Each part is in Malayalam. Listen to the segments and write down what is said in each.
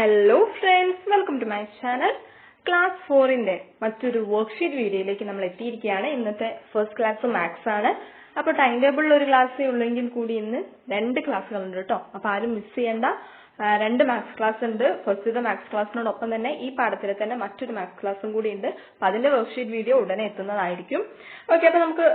Hello friends, welcome to my channel. Class 4 ന്റെ മറ്റൊരു വർക്ക്ഷീറ്റ് വീഡിയോയിലേക്ക് നമ്മൾ എത്തിയിരിക്കുകയാണ്. ഇന്നത്തെ ഫസ്റ്റ് ക്ലാസ് മാത്സ് ആണ്. അപ്പോൾ ടൈം ടേബിളിൽ ഒരു ക്ലാസ്സേ ഉള്ളെങ്കിൽ കൂടി ഇന്ന് രണ്ട് ക്ലാസ്സുകളുണ്ട് കേട്ടോ. അപ്പോൾ ആരും മിസ് ചെയ്യണ്ട. രണ്ട് മാത്സ് ക്ലാസ് ഉണ്ട്. ഫസ്റ്റത്തെ മാത്സ് ക്ലാസ്സിനോടൊപ്പം തന്നെ ഈ പാഠത്തിലെ തന്നെ മറ്റൊരു മാത്സ് ക്ലാസ്സും കൂടി ഉണ്ട്. അപ്പോൾ അതിന്റെ വർക്ക്ഷീറ്റ് വീഡിയോ ഉടനെ എത്തുന്നതായിരിക്കും. ഓക്കെ, അപ്പോൾ നമുക്ക്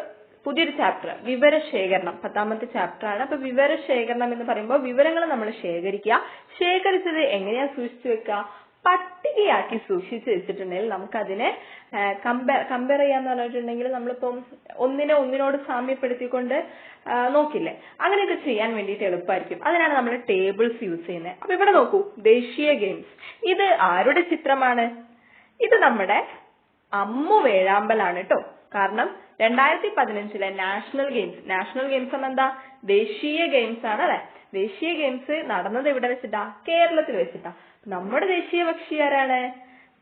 പുതിയൊരു ചാപ്റ്റർ വിവരശേഖരണം 10ാമത്തെ ചാപ്റ്റർ ആണ്. അപ്പൊ വിവരശേഖരണം എന്ന് പറയുമ്പോൾ വിവരങ്ങൾ നമ്മൾ ശേഖരിക്കുക. ശേഖരിച്ചത് എങ്ങനെയാ സൂക്ഷിച്ചു വെക്കുക? പട്ടികയാക്കി സൂക്ഷിച്ചു വെച്ചിട്ടുണ്ടെങ്കിൽ നമുക്കതിനെ കമ്പയർ ചെയ്യാന്ന് പറഞ്ഞിട്ടുണ്ടെങ്കിൽ നമ്മളിപ്പം ഒന്നിനോട് സാമ്യപ്പെടുത്തിക്കൊണ്ട് നോക്കില്ലേ, അങ്ങനെയൊക്കെ ചെയ്യാൻ വേണ്ടിയിട്ട് എളുപ്പമായിരിക്കും. അതിനാണ് നമ്മൾ ടേബിൾസ് യൂസ് ചെയ്യുന്നത്. അപ്പൊ ഇവിടെ നോക്കൂ, ദേശീയ ഗെയിംസ്. ഇത് ആരുടെ ചിത്രമാണ്? ഇത് നമ്മുടെ അമ്മു വേഴാമ്പലാണ് കേട്ടോ. കാരണം 2015 നാഷണൽ ഗെയിംസ് എന്ന് എന്താ? ദേശീയ ഗെയിംസ് ആണ് അല്ലെ. ദേശീയ ഗെയിംസ് നടന്നത് എവിടെ വെച്ചിട്ടാ? കേരളത്തിൽ വെച്ചിട്ടാ. നമ്മുടെ ദേശീയ പക്ഷി ആരാണ്?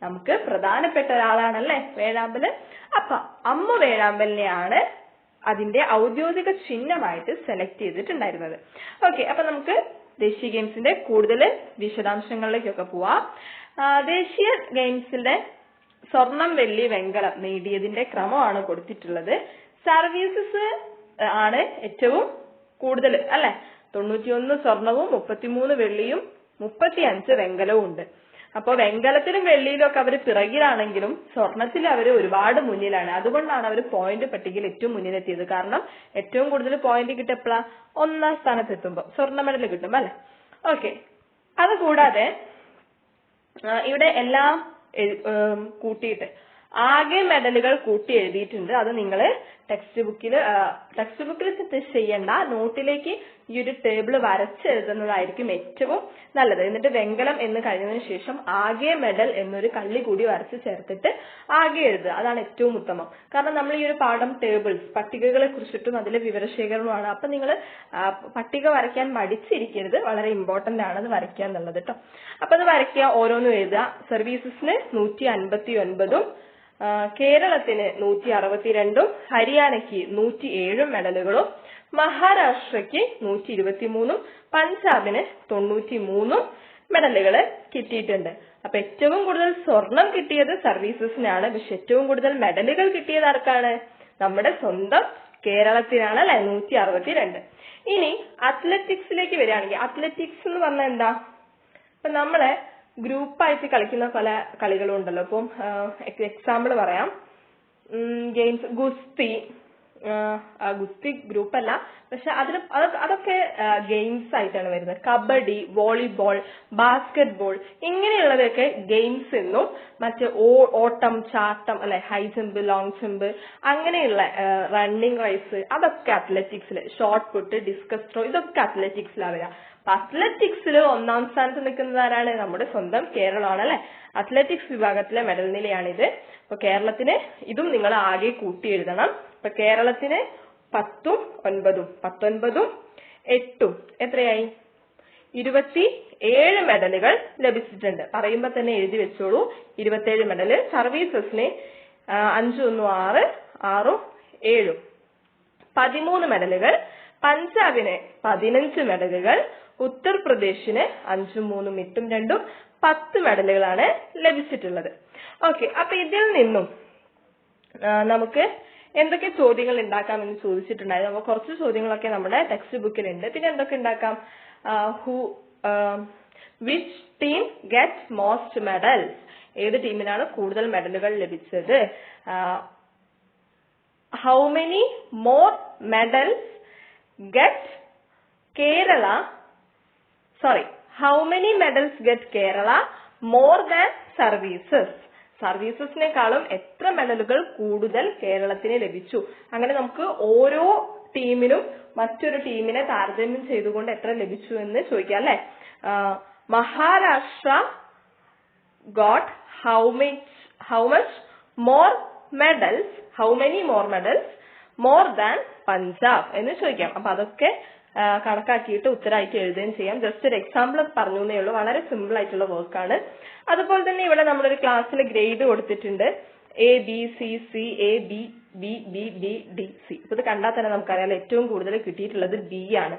നമുക്ക് പ്രധാനപ്പെട്ട ഒരാളാണല്ലേ വേഴാമ്പല്. അപ്പൊ അമ്മ വേഴാമ്പലിനെയാണ് അതിന്റെ ഔദ്യോഗിക ചിഹ്നമായിട്ട് സെലക്ട് ചെയ്തിട്ടുണ്ടായിരുന്നത്. ഓക്കെ, അപ്പൊ നമുക്ക് ദേശീയ ഗെയിംസിന്റെ കൂടുതൽ വിശദാംശങ്ങളിലേക്കൊക്കെ പോവാം. ദേശീയ ഗെയിംസിന്റെ സ്വർണം, വെള്ളി, വെങ്കലം നേടിയതിന്റെ ക്രമമാണ് കൊടുത്തിട്ടുള്ളത്. സർവീസസ് ആണ് ഏറ്റവും കൂടുതൽ അല്ലെ. 91 സ്വർണവും 33 വെള്ളിയും 35 വെങ്കലവും ഉണ്ട്. അപ്പൊ വെങ്കലത്തിലും വെള്ളിയിലും ഒക്കെ അവർ പിറകിലാണെങ്കിലും സ്വർണത്തിൽ അവർ ഒരുപാട് മുന്നിലാണ്. അതുകൊണ്ടാണ് അവർ പോയിന്റ് പട്ടികയിൽ ഏറ്റവും മുന്നിലെത്തിയത്. കാരണം ഏറ്റവും കൂടുതൽ പോയിന്റ് കിട്ടിയപ്പോഴാ 1ാം സ്ഥാനത്ത് എത്തുമ്പോൾ സ്വർണ്ണ മെഡൽ കിട്ടും അല്ലെ. ഓക്കെ, അതുകൂടാതെ ഇവിടെ എല്ലാം കൂട്ടിയിട്ട് ആകെ മെഡലുകൾ കൂട്ടി എഴുതിയിട്ടുണ്ട്. അത് നിങ്ങൾ ടെക്സ്റ്റ് ബുക്കിൽ ചെയ്യേണ്ട, നോട്ടിലേക്ക് ഈ ഒരു ടേബിൾ വരച്ചെഴുതുന്നതായിരിക്കും ഏറ്റവും നല്ലത്. എന്നിട്ട് വെങ്കലം എന്ന് കഴിഞ്ഞതിന് ശേഷം ആകെ മെഡൽ എന്നൊരു കള്ളി കൂടി വരച്ച് ചേർത്തിട്ട് ആകെ എഴുതുക. അതാണ് ഏറ്റവും ഉത്തമം. കാരണം നമ്മൾ ഈ ഒരു പാഠം ടേബിൾസ്, പട്ടികകളെ കുറിച്ചിട്ടും അതിലെ വിവരശേഖരണമാണ്. അപ്പൊ നിങ്ങൾ പട്ടിക വരയ്ക്കാൻ മടിച്ചിരിക്കരുത്. വളരെ ഇമ്പോർട്ടന്റ് ആണ് അത് വരയ്ക്കുക എന്നുള്ളത് കേട്ടോ. അപ്പൊ അത് വരയ്ക്കുക, ഓരോന്നും എഴുതുക. സർവീസസിന് 159ഉം കേരളത്തിന് 162ഉം ഹരിയാനയ്ക്ക് 107 മെഡലുകളും മഹാരാഷ്ട്രയ്ക്ക് 123ഉം പഞ്ചാബിന് 93ഉം മെഡലുകൾ കിട്ടിയിട്ടുണ്ട്. അപ്പൊ ഏറ്റവും കൂടുതൽ സ്വർണം കിട്ടിയത് സർവീസസിനാണ്. പക്ഷെ ഏറ്റവും കൂടുതൽ മെഡലുകൾ കിട്ടിയത് ആർക്കാണ്? നമ്മുടെ സ്വന്തം കേരളത്തിനാണ് അല്ലെ, 162. ഇനി അത്ലറ്റിക്സിലേക്ക് വരികയാണെങ്കിൽ, അത്ലറ്റിക്സ് എന്ന് പറഞ്ഞാൽ എന്താ? ഇപ്പൊ നമ്മളെ ഗ്രൂപ്പായിട്ട് കളിക്കുന്ന പല കളികളും ഉണ്ടല്ലോ. അപ്പം എക്സാമ്പിൾ പറയാം. ഗെയിംസ്, ഗുസ്തി ഗ്രൂപ്പല്ല, പക്ഷെ അതൊക്കെ ഗെയിംസ് ആയിട്ടാണ് വരുന്നത്. കബഡി, വോളിബോൾ, ബാസ്കറ്റ് ബോൾ ഇങ്ങനെയുള്ളതൊക്കെ ഗെയിംസ് എന്നും, മറ്റേ ഓട്ടം, ചാട്ടം അല്ലെ, ഹൈ ജമ്പ്, ലോങ് ജമ്പ്, അങ്ങനെയുള്ള റണ്ണിങ് റേസ് അതൊക്കെ അത്ലറ്റിക്സിൽ, ഷോർട്ട് പുട്ട്, ഡിസ്കസ് ത്രോ ഇതൊക്കെ അത്ലറ്റിക്സിലാണ് വരിക. അത്ലറ്റിക്സിൽ 1ാം സ്ഥാനത്ത് നിൽക്കുന്നത് ആരാണ്? നമ്മുടെ സ്വന്തം കേരളമാണ് അല്ലെ. അത്ലറ്റിക്സ് വിഭാഗത്തിലെ മെഡൽ നിലയാണിത്. അപ്പൊ കേരളത്തിന് ഇതും നിങ്ങൾ ആകെ കൂട്ടി എഴുതണം. ഇപ്പൊ കേരളത്തിന് 10ഉം 9ഉം 19ഉം 8ഉം എത്രയായി? 27 മെഡലുകൾ ലഭിച്ചിട്ടുണ്ട്. പറയുമ്പോ തന്നെ എഴുതി വെച്ചോളൂ, 27 മെഡല്. സർവീസസിന് 5 1 6 6 7 13 മെഡലുകൾ. പഞ്ചാബിന് 15 മെഡലുകൾ. ഉത്തർപ്രദേശിന് 5 3 8 2 10 മെഡലുകളാണ് ലഭിച്ചിട്ടുള്ളത്. ഓക്കെ, അപ്പൊ ഇതിൽ നിന്നും നമുക്ക് എന്തൊക്കെ ചോദ്യങ്ങൾ ഉണ്ടാക്കാമെന്ന് ചോദിച്ചിട്ടുണ്ടായിരുന്നു. അപ്പൊ കുറച്ച് ചോദ്യങ്ങളൊക്കെ നമ്മുടെ ടെക്സ്റ്റ് ബുക്കിലുണ്ട്. പിന്നെ എന്തൊക്കെ ഉണ്ടാക്കാം? Which team get most medals? ഏത് ടീമിനാണ് കൂടുതൽ മെഡലുകൾ ലഭിച്ചത്? How many more medals get Kerala? How many medals get Kerala more than services? സർവീസസിനേക്കാളും എത്ര മെഡലുകൾ കൂടുതൽ കേരളത്തിന് ലഭിച്ചു? അങ്ങനെ നമുക്ക് ഓരോ ടീമിനും മറ്റൊരു ടീമിനെ താരതമ്യം ചെയ്തുകൊണ്ട് എത്ര ലഭിച്ചു എന്ന് ചോദിക്കാം അല്ലെ. Maharashtra got how much more medals, how many more medals more than Punjab എന്ന് ചോദിക്കാം. അപ്പൊ അതൊക്കെ കണക്കാക്കിയിട്ട് ഉത്തരമായിട്ട് എഴുതുകയും ചെയ്യാം. ജസ്റ്റ് ഒരു എക്സാമ്പിൾ പറഞ്ഞു എന്നേ ഉള്ളൂ. വളരെ സിമ്പിൾ ആയിട്ടുള്ള വർക്കാണ്. അതുപോലെ തന്നെ ഇവിടെ നമ്മളൊരു ക്ലാസ്സിൽ ഗ്രേഡ് കൊടുത്തിട്ടുണ്ട്. ABCC ABBBBDC. അപ്പൊ ഇത് കണ്ടാൽ തന്നെ നമുക്കറിയാം ഏറ്റവും കൂടുതൽ കിട്ടിയിട്ടുള്ളത് B ആണ്.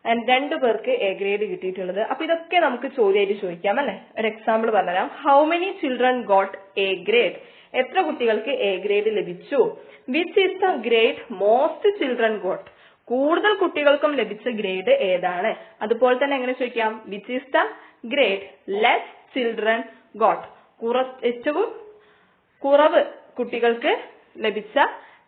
ആൻഡ് 2 പേർക്ക് എ ഗ്രേഡ് കിട്ടിയിട്ടുള്ളത്. അപ്പൊ ഇതൊക്കെ നമുക്ക് ചോദ്യമായിട്ട് ചോദിക്കാം അല്ലെ. ഒരു എക്സാമ്പിൾ പറഞ്ഞുതരാം. How many children got A grade? എത്ര കുട്ടികൾക്ക് എ ഗ്രേഡ് ലഭിച്ചു? Which is the grade most children got? കൂടുതൽ കുട്ടികൾക്കും ലഭിച്ച ഗ്രേഡ് ഏതാണ്? അതുപോലെ തന്നെ എങ്ങനെ ചോദിക്കാം? Which is the grade less children got? ഏറ്റവും കുറവ് കുട്ടികൾക്ക് ലഭിച്ച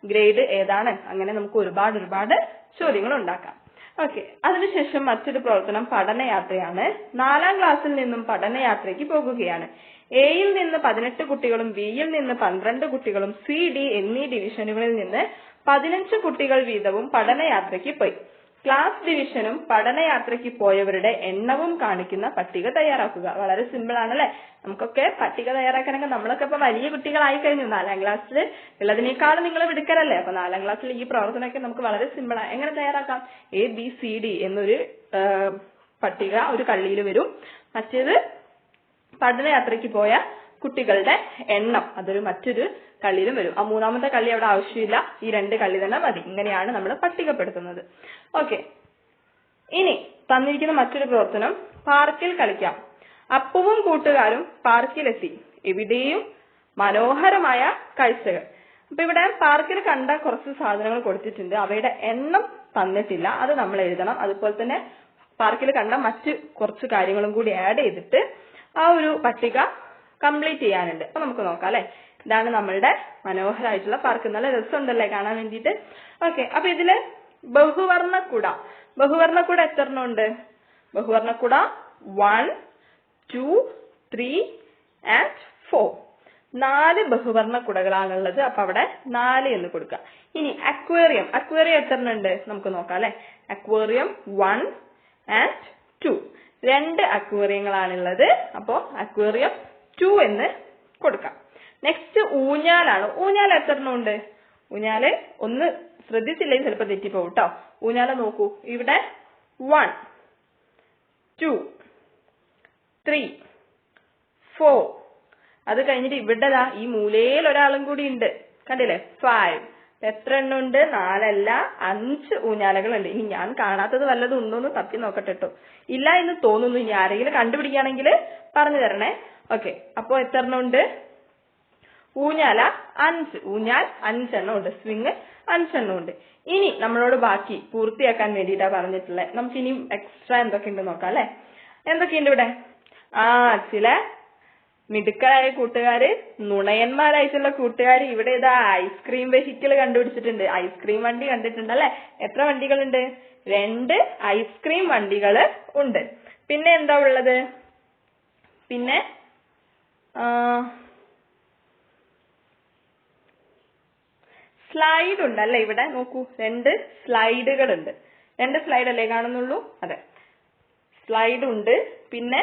ഗ്രേഡ് ഏതാണ്? അങ്ങനെ നമുക്ക് ഒരുപാട് ചോദ്യങ്ങൾ ഉണ്ടാക്കാം. ഓക്കെ, അതിനുശേഷം മറ്റൊരു പ്രവർത്തനം പഠനയാത്രയാണ്. 4ാം ക്ലാസ്സിൽ നിന്നും പഠനയാത്രയ്ക്ക് പോകുകയാണ്. എയിൽ നിന്ന് 18 കുട്ടികളും ബിയിൽ നിന്ന് 12 കുട്ടികളും സി ഡി എന്നീ ഡിവിഷനുകളിൽ നിന്ന് 15 കുട്ടികൾ വീതവും പഠനയാത്രയ്ക്ക് പോയി. ക്ലാസ് ഡിവിഷനും പഠനയാത്രയ്ക്ക് പോയവരുടെ എണ്ണവും കാണിക്കുന്ന പട്ടിക തയ്യാറാക്കുക. വളരെ സിമ്പിൾ ആണല്ലേ. നമുക്കൊക്കെ പട്ടിക തയ്യാറാക്കണമെങ്കിൽ നമ്മളൊക്കെ ഇപ്പൊ വലിയ കുട്ടികളായി കഴിഞ്ഞു. 4ാം ക്ലാസ്സിൽ ഉള്ളതിനേക്കാളും നിങ്ങൾ വിടുക്കലല്ലേ. അപ്പൊ 4ാം ക്ലാസ്സിൽ ഈ പ്രവർത്തനമൊക്കെ നമുക്ക് വളരെ സിമ്പിൾ ആണ്. എങ്ങനെ തയ്യാറാക്കാം? എ ബി സി ഡി എന്നൊരു പട്ടിക ഒരു കള്ളിയിൽ വരും. മറ്റേത് പഠനയാത്രയ്ക്ക് പോയ കുട്ടികളുടെ എണ്ണം അതൊരു മറ്റൊരു കള്ളിയിലും വരും. ആ 3ാമത്തെ കള്ളി അവിടെ ആവശ്യമില്ല. ഈ 2 കള്ളി തന്നെ മതി. ഇങ്ങനെയാണ് നമ്മൾ പട്ടികപ്പെടുത്തുന്നത്. ഓക്കെ, ഇനി തന്നിരിക്കുന്ന മറ്റൊരു പ്രവർത്തനം പാർക്കിൽ കളിക്കാം. അപ്പുവും കൂട്ടുകാരും പാർക്കിലെത്തി. എവിടെയും മനോഹരമായ കാഴ്ചകൾ. അപ്പൊ ഇവിടെ പാർക്കിൽ കണ്ട കുറച്ച് സാധനങ്ങൾ കൊടുത്തിട്ടുണ്ട്. അവയുടെ എണ്ണം തന്നിട്ടില്ല. അത് നമ്മൾ എഴുതണം. അതുപോലെ തന്നെ പാർക്കിൽ കണ്ട മറ്റ് കുറച്ച് കാര്യങ്ങളും കൂടി ആഡ് ചെയ്തിട്ട് ആ ഒരു പട്ടിക കംപ്ലീറ്റ് ചെയ്യാനുണ്ട്. അപ്പൊ നമുക്ക് നോക്കാം അല്ലെ. ഇതാണ് നമ്മളുടെ മനോഹരമായിട്ടുള്ള പാർക്ക്. നല്ല രസമുണ്ടല്ലേ കാണാൻ വേണ്ടിയിട്ട്. ഓക്കെ, അപ്പൊ ഇതില് ബഹുവർണ്ണക്കുട എത്ര എണ്ണം ഉണ്ട്? ബഹുവർണ്ണക്കുട 1, 2, 3 and 4. 4 ബഹുവർണ്ണക്കുടകളാണുള്ളത്. അപ്പൊ അവിടെ 4 എന്ന് കൊടുക്കാം. ഇനി അക്വേറിയം എത്ര എണ്ണം ഉണ്ട്? നമുക്ക് നോക്കാം അല്ലെ. Aquarium 1 and 2. 2 അക്വേറിയങ്ങളാണുള്ളത്. അപ്പോ അക്വേറിയം 2 എന്ന് കൊടുക്കാം. നെക്സ്റ്റ് ഊഞ്ഞാലാണ്. ഊഞ്ഞാൽ എത്ര എണ്ണം ഉണ്ട്? ഊഞ്ഞാല് ഒന്ന് ശ്രദ്ധിച്ചില്ലെങ്കിൽ ചിലപ്പോൾ തെറ്റിപ്പോകും കേട്ടോ. ഊഞ്ഞാല നോക്കൂ. ഇവിടെ 1, 2, 3, 4. അത് കഴിഞ്ഞിട്ട് ഇവിടെ ഈ മൂലയിൽ ഒരാളും കൂടി ഉണ്ട്. കണ്ടില്ലേ? 5. എത്ര എണ്ണം ഉണ്ട്? 4 അല്ല 5 ഊഞ്ഞാലകളുണ്ട്. ഇനി ഞാൻ കാണാത്തത് വല്ലതും ഉണ്ടോന്ന് തപ്പി നോക്കട്ടെ കേട്ടോ. ഇല്ല എന്ന് തോന്നുന്നു. ഇനി ആരെങ്കിലും കണ്ടുപിടിക്കുകയാണെങ്കിൽ പറഞ്ഞു തരണേ. ഓക്കെ, അപ്പൊ എത്ര എണ്ണം ഉണ്ട്? ഊഞ്ഞാല 5. ഊഞ്ഞാൽ 5 എണ്ണം ഉണ്ട്. സ്വിങ് 5 എണ്ണം ഉണ്ട്. ഇനി നമ്മളോട് ബാക്കി പൂർത്തിയാക്കാൻ വേണ്ടിയിട്ടാ പറഞ്ഞിട്ടുള്ളത്. നമുക്ക് ഇനി എക്സ്ട്രാ എന്തൊക്കെയുണ്ട് നോക്കാം അല്ലെ. എന്തൊക്കെയുണ്ട് ഇവിടെ? ചില മിടുക്കരായ കൂട്ടുകാര്, നുണയന്മാരായിട്ടുള്ള കൂട്ടുകാര് ഇവിടെ ഇതാ ഐസ്ക്രീം വെഹിക്കിൾ കണ്ടുപിടിച്ചിട്ടുണ്ട്. ഐസ്ക്രീം വണ്ടി കണ്ടിട്ടുണ്ട് അല്ലെ. എത്ര വണ്ടികളുണ്ട്? 2 ഐസ്ക്രീം വണ്ടികള് ഉണ്ട്. പിന്നെ എന്താ ഉള്ളത്? പിന്നെ സ്ലൈഡ് ഉണ്ട് അല്ലെ. ഇവിടെ നോക്കൂ, 2 സ്ലൈഡുകൾ ഉണ്ട്. 2 സ്ലൈഡ് അല്ലേ കാണുന്നുള്ളൂ? അതെ, സ്ലൈഡ് ഉണ്ട്. പിന്നെ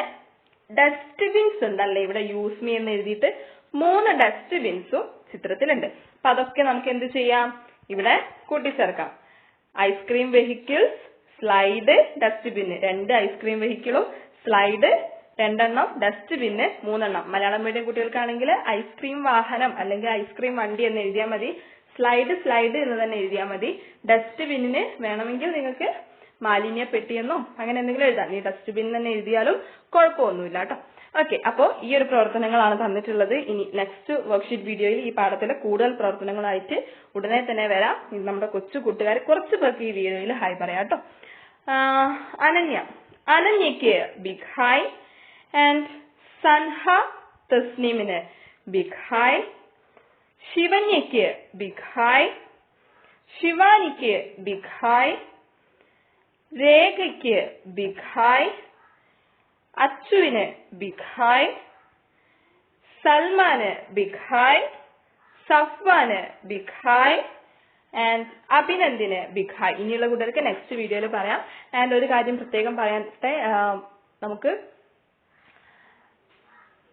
ഡസ്റ്റ്ബിൻസ് ഉണ്ട് അല്ലെ. ഇവിടെ യൂസ് മീ എന്ന് എഴുതിയിട്ട് 3 ഡസ്റ്റ്ബിൻസും ചിത്രത്തിലുണ്ട്. അപ്പൊ അതൊക്കെ നമുക്ക് എന്ത് ചെയ്യാം? ഇവിടെ കൂട്ടിച്ചേർക്കാം. Ice cream vehicles, slide, dustbin. 2 ice cream വെഹിക്കിളും സ്ലൈഡ് 2 എണ്ണം, ഡസ്റ്റ്ബിന് 3 എണ്ണം. മലയാളം മീഡിയം കുട്ടികൾക്കാണെങ്കിൽ ഐസ്ക്രീം വാഹനം അല്ലെങ്കിൽ ഐസ്ക്രീം വണ്ടി എന്ന് എഴുതിയാൽ മതി. സ്ലൈഡ് എന്ന് തന്നെ എഴുതിയാൽ മതി. ഡസ്റ്റ്ബിന്നിന് വേണമെങ്കിൽ നിങ്ങൾക്ക് മാലിന്യ പെട്ടിയെന്നോ അങ്ങനെ എന്തെങ്കിലും എഴുതാം. ഈ ഡസ്റ്റ്ബിൻ തന്നെ എഴുതിയാലും കുഴപ്പമൊന്നുമില്ല കേട്ടോ. ഓക്കെ, അപ്പോ ഈ ഒരു പ്രവർത്തനങ്ങളാണ് തന്നിട്ടുള്ളത്. ഇനി നെക്സ്റ്റ് വർക്ക്ഷീറ്റ് വീഡിയോയിൽ ഈ പാഠത്തിലെ കൂടുതൽ പ്രവർത്തനങ്ങളായിട്ട് ഉടനെ തന്നെ വരാം. നമ്മുടെ കൊച്ചു കൂട്ടുകാർ കുറച്ച് പേർക്ക് ഈ വീഡിയോയിൽ ഹായ് പറയാം കേട്ടോ. അനന്യക്ക് ബിഗ് ഹായ് ആൻഡ് സൻഹ തസ്നീമിന് ബിഗ് ഹായ്. ശിവന്യക്ക് ബിഗ് ഹായ്. ശിവാനിക്ക് ബിഗ് ഹായ്. രേഖയ്ക്ക് ബിഗ് ഹായ്. അച്ചുവിന് ബിഗ് ഹായ്. സൽമാന് ബിഗ് ഹായ്. സഫ്വാന് ബിഗ് ഹായ് ആൻഡ് അഭിനന്ദിന് ബിഗ് ഹായ്. ഇനിയുള്ള കൂട്ടർക്ക് നെക്സ്റ്റ് വീഡിയോയിൽ പറയാം. ആൻഡ് ഒരു കാര്യം പ്രത്യേകം പറയാത്തെ, നമുക്ക്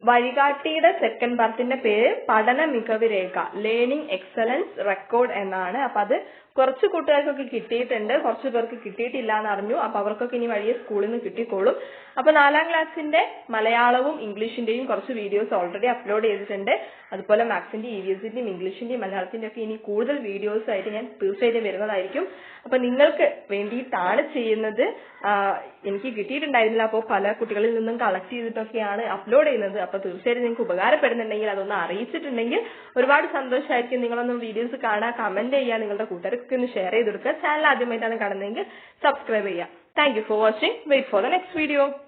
വഴികാട്ടിയുടെ സെക്കൻഡ് പാർട്ടിന്റെ പേര് പഠന മികവ് രേഖ, ലേണിംഗ് എക്സലൻസ് റെക്കോർഡ് എന്നാണ്. അപ്പൊ അത് കുറച്ച് കൂട്ടുകാർക്കൊക്കെ കിട്ടിയിട്ടുണ്ട്, കുറച്ച് പേർക്ക് കിട്ടിയിട്ടില്ല എന്ന് അറിഞ്ഞു. അപ്പൊ അവർക്കൊക്കെ ഇനി വഴിയെ സ്കൂളിൽ നിന്ന് കിട്ടിക്കോളും. അപ്പൊ 4ാം ക്ലാസ്സിന്റെ മലയാളവും ഇംഗ്ലീഷിന്റെയും കുറച്ച് വീഡിയോസ് ഓൾറെഡി അപ്ലോഡ് ചെയ്തിട്ടുണ്ട്. അതുപോലെ മാത്സിന്റെ EVSന്റെയും ഇംഗ്ലീഷിന്റെയും മലയാളത്തിന്റെ ഒക്കെ ഇനി കൂടുതൽ വീഡിയോസ് ആയിട്ട് ഞാൻ തീർച്ചയായിട്ടും വരുന്നതായിരിക്കും. അപ്പൊ നിങ്ങൾക്ക് വേണ്ടിയിട്ടാണ് ചെയ്യുന്നത്. എനിക്ക് കിട്ടിയിട്ടുണ്ടായിരുന്നില്ല, അപ്പോൾ പല കുട്ടികളിൽ നിന്നും കളക്ട് ചെയ്തിട്ടൊക്കെയാണ് അപ്ലോഡ് ചെയ്യുന്നത്. അപ്പൊ തീർച്ചയായിട്ടും നിങ്ങൾക്ക് ഉപകാരപ്പെടുന്നുണ്ടെങ്കിൽ അതൊന്ന് അറിയിച്ചിട്ടുണ്ടെങ്കിൽ ഒരുപാട് സന്തോഷമായിരിക്കും. നിങ്ങളൊന്നും വീഡിയോസ് കാണാൻ, കമന്റ് ചെയ്യുക, നിങ്ങളുടെ കൂട്ടുകാർക്ക് ഒന്ന് ഷെയർ ചെയ്ത് കൊടുക്കുക. ചാനൽ ആദ്യമായിട്ടാണ് കാണുന്നതെങ്കിൽ സബ്സ്ക്രൈബ് ചെയ്യുക. Thank you for watching. Wait for the next video.